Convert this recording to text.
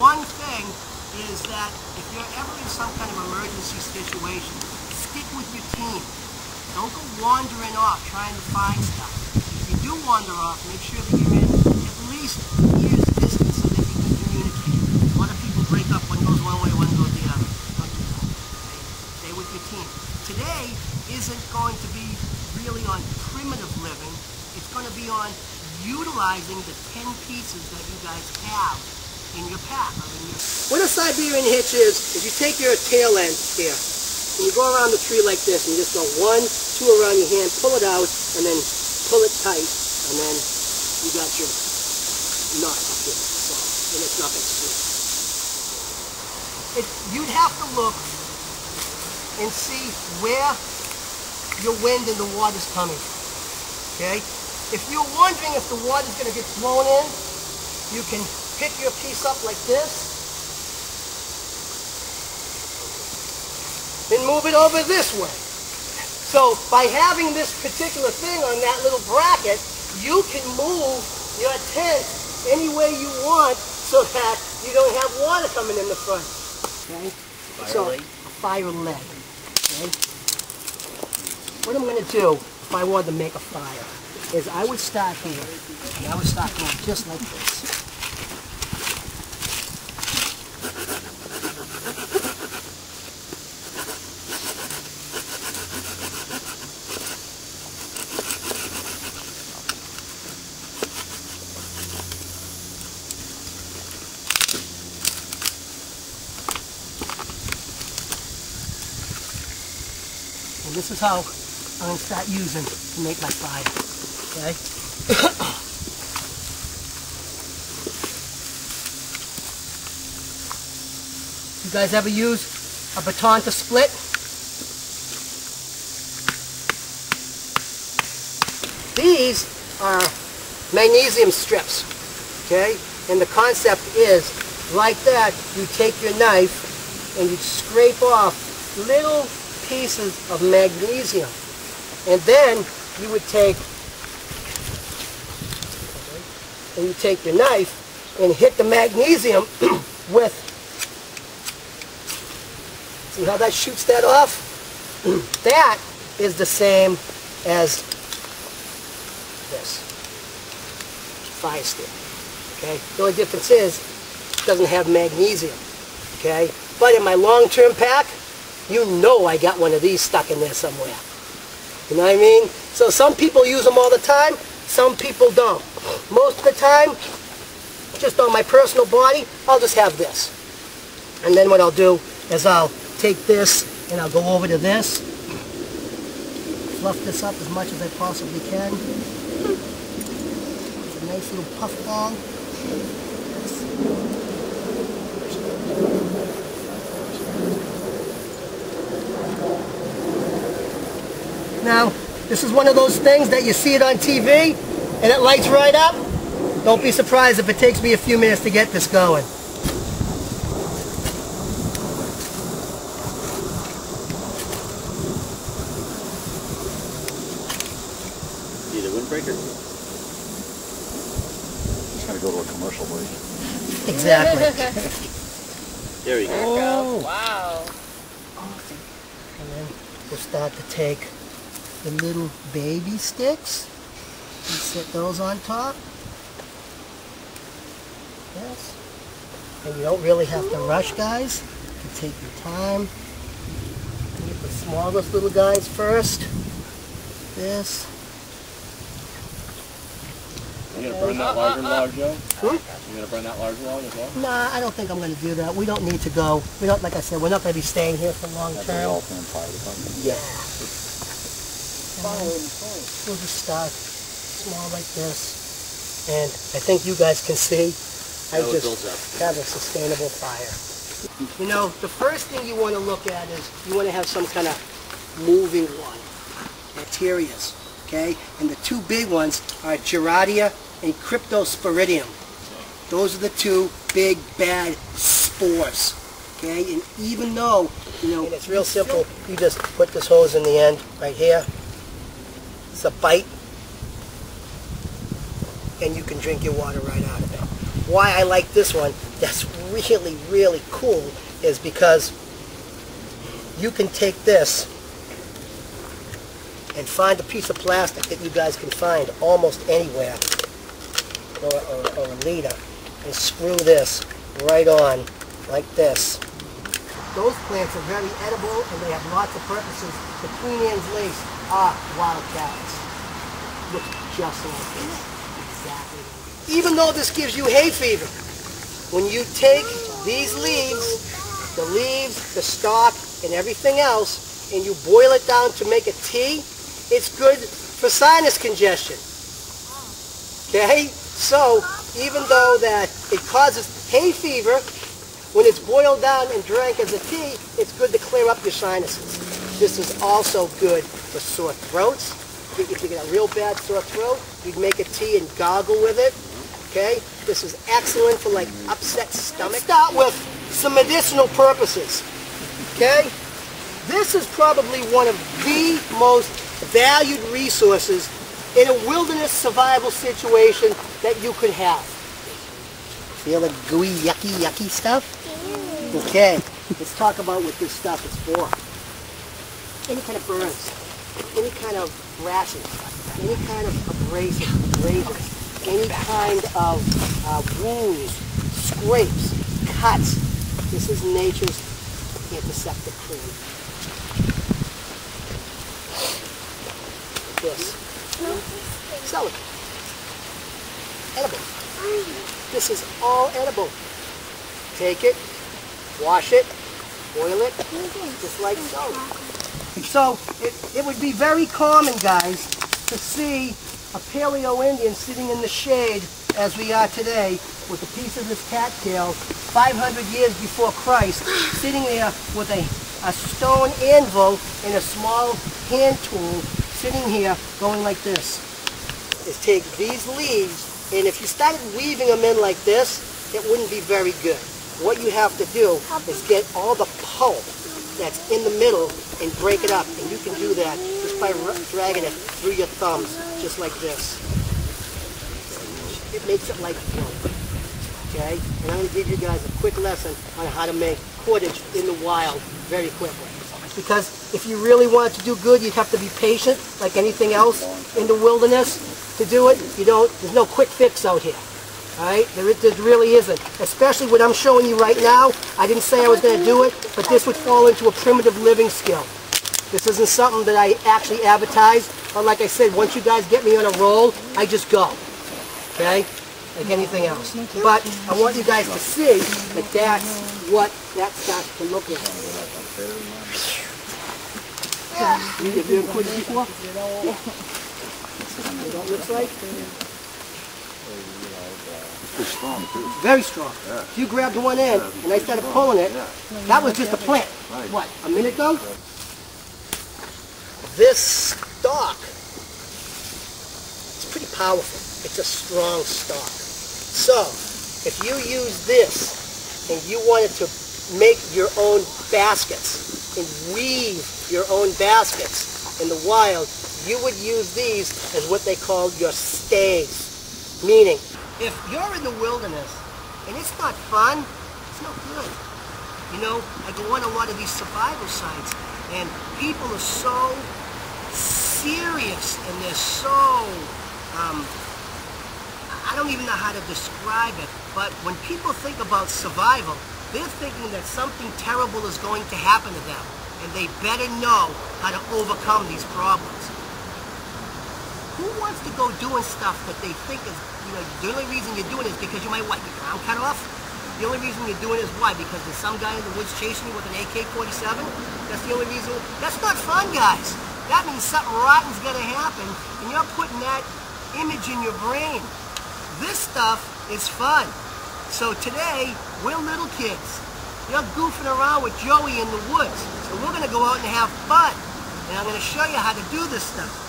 One thing is that if you're ever in some kind of emergency situation, stick with your team. Don't go wandering off trying to find stuff. If you do wander off, make sure that you're in at least years distance so that you can communicate. A lot of people break up, one goes one way, one goes the other. Don't do that. Okay? Stay with your team. Today isn't going to be really on primitive living. It's going to be on utilizing the 10 pieces that you guys have in your pack. What a Siberian hitch is you take your tail end here, and you go around the tree like this, and you just go 1, 2 around your hand, pull it out, and then pull it tight, and then you got your knot up here. So, and it's not going to slip. You'd have to look and see where your wind and the water's coming. Okay? If you're wondering if the water's going to get thrown in, you can pick your piece up like this and move it over this way. So by having this particular thing on that little bracket, you can move your tent any way you want so that you don't have water coming in the front. Okay? So a fire leg. Okay? What I'm going to do if I wanted to make a fire is I would start here, and I would start going just like this. And this is how I'm going to start using to make my fire. Okay? You guys ever use a baton to split? These are magnesium strips. Okay? And the concept is, like that, you take your knife and you scrape off little pieces of magnesium. And then you would take your knife and hit the magnesium with, see how that shoots that off? That is the same as this fire stick. Okay? The only difference is it doesn't have magnesium. Okay? But in my long-term pack, you know I got one of these stuck in there somewhere. You know what I mean? So some people use them all the time, some people don't. Most of the time, just on my personal body, I'll just have this. And then what I'll do is I'll take this and I'll go over to this, fluff this up as much as I possibly can. A nice little puff ball. Now, this is one of those things that you see it on TV and it lights right up. Don't be surprised if it takes me a few minutes to get this going. Need a windbreaker? Just gotta go to a commercial break. Exactly. There we go. Oh, wow. And then we'll start to take the little baby sticks and set those on top. Yes. And you don't really have to rush, guys. You take your time. Get the smallest little guys first. This. You gonna burn that larger log, Joe? Hmm? You gonna burn that larger log as well? Nah, I don't think I'm going to do that. We don't need to go. We don't, like I said, we're not going to be staying here for long That's term. all from fire department. Yeah. We'll just start small like this, and I think you guys can see I just have a sustainable fire. You know, the first thing you want to look at is you want to have some kind of moving one, bacterias, okay? And the two big ones are Giardia and Cryptosporidium. Those are the two big bad spores, okay? And even though, you know, and it's real simple, you just put this hose in the end right here. It's a bite, and you can drink your water right out of it. Why I like this one that's really, really cool is because you can take this and find a piece of plastic that you guys can find almost anywhere, or a leader, and screw this right on like this. Those plants are very edible and they have lots of purposes. The Queen Anne's lace are wild carrots. Looks just like this. Exactly. Even though this gives you hay fever, when you take these leaves, the stalk, and everything else, and you boil it down to make a tea, it's good for sinus congestion. Okay? So, even though that it causes hay fever, when it's boiled down and drank as a tea, it's good to clear up your sinuses. This is also good for sore throats. If you get a real bad sore throat, you'd make a tea and gargle with it. Okay? This is excellent for like upset stomach. Start with some medicinal purposes. Okay? This is probably one of the most valued resources in a wilderness survival situation that you could have. Feel the gooey, yucky stuff? Okay, let's talk about what this stuff is for. Any kind of burns, any kind of rashes, any kind of abrasions, any kind of wounds, scrapes, cuts. This is nature's antiseptic cream. This. Celery. Edible. This is all edible. Take it, wash it, boil it, just like so. So it would be very common, guys, to see a Paleo Indian sitting in the shade as we are today with a piece of this cattail 500 years before Christ, sitting there with a stone anvil and a small hand tool, sitting here going like this. Is take these leaves, and if you started weaving them in like this, it wouldn't be very good. What you have to do is get all the pulp that's in the middle and break it up, and you can do that just by dragging it through your thumbs, just like this. It makes it like flour. Okay? And I'm going to give you guys a quick lesson on how to make cordage in the wild very quickly. Because if you really wanted to do good, you'd have to be patient, like anything else in the wilderness. To do it, there's no quick fix out here. All right? There really isn't. Especially what I'm showing you right now. I didn't say I was going to do it, but this would fall into a primitive living skill. This isn't something that I actually advertise. But like I said, once you guys get me on a roll, I just go. Okay? Like anything else. But I want you guys to see that that's what that starts to look like. Have you ever quit before? You know what it looks like? It's strong too. Very strong. Yeah. If you grabbed one end and I started pulling it, that was just a plant. Right. What, a minute ago? This stalk, it's pretty powerful. It's a strong stalk. So, if you use this and you wanted to make your own baskets and weave your own baskets in the wild, you would use these as what they call your stays. Meaning, if you're in the wilderness and it's not fun, it's no good. You know, I go on a lot of these survival sites and people are so serious and they're so, I don't even know how to describe it, but when people think about survival, they're thinking that something terrible is going to happen to them and they better know how to overcome these problems. Who wants to go doing stuff that they think is, the only reason you're doing it is because you might want your crown cut off? The only reason you're doing it is why? Because there's some guy in the woods chasing you with an AK-47? That's the only reason? That's not fun, guys. That means something rotten's going to happen, and you're putting that image in your brain. This stuff is fun. So today, we're little kids. You're goofing around with Joey in the woods. So we're going to go out and have fun. And I'm going to show you how to do this stuff.